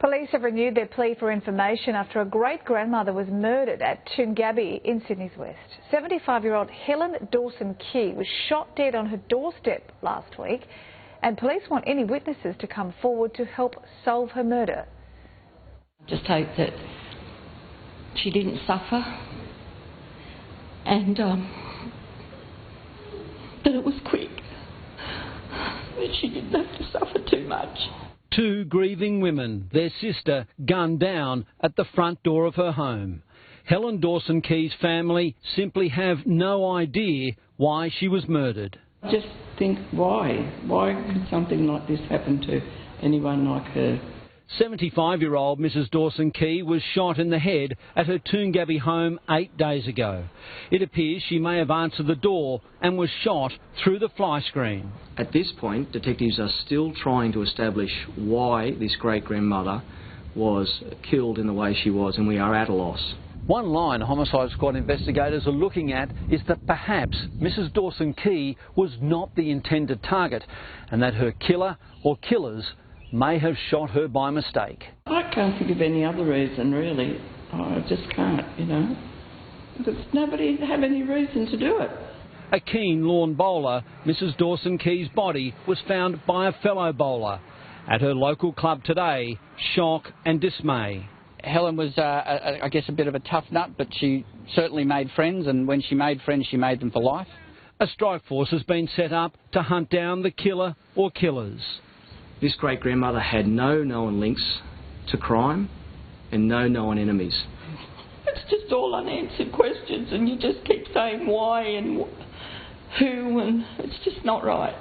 Police have renewed their plea for information after a great-grandmother was murdered at Toongabbie in Sydney's West. 75-year-old Helen Dawson-Key was shot dead on her doorstep last week, and police want any witnesses to come forward to help solve her murder. I just hope that she didn't suffer and that it was quick, that she didn't have to suffer too much. Two grieving women, their sister gunned down at the front door of her home. Helen Dawson-Key's family simply have no idea why she was murdered. I just think, why? Why could something like this happen to anyone like her? 75-year-old Mrs Dawson-Key was shot in the head at her Toongabbie home 8 days ago. It appears she may have answered the door and was shot through the fly screen. At this point, detectives are still trying to establish why this great-grandmother was killed in the way she was, and we are at a loss. One line Homicide Squad investigators are looking at is that perhaps Mrs Dawson-Key was not the intended target and that her killer or killers may have shot her by mistake. I can't think of any other reason, really. I just can't, you know. Because nobody have any reason to do it. A keen lawn bowler, Mrs Dawson-Key's body was found by a fellow bowler. At her local club today, shock and dismay. Helen was, I guess, a bit of a tough nut, but she certainly made friends, and when she made friends, she made them for life. A strike force has been set up to hunt down the killer or killers. This great-grandmother had no known links to crime and no known enemies. It's just all unanswered questions, and you just keep saying why and who, and it's just not right.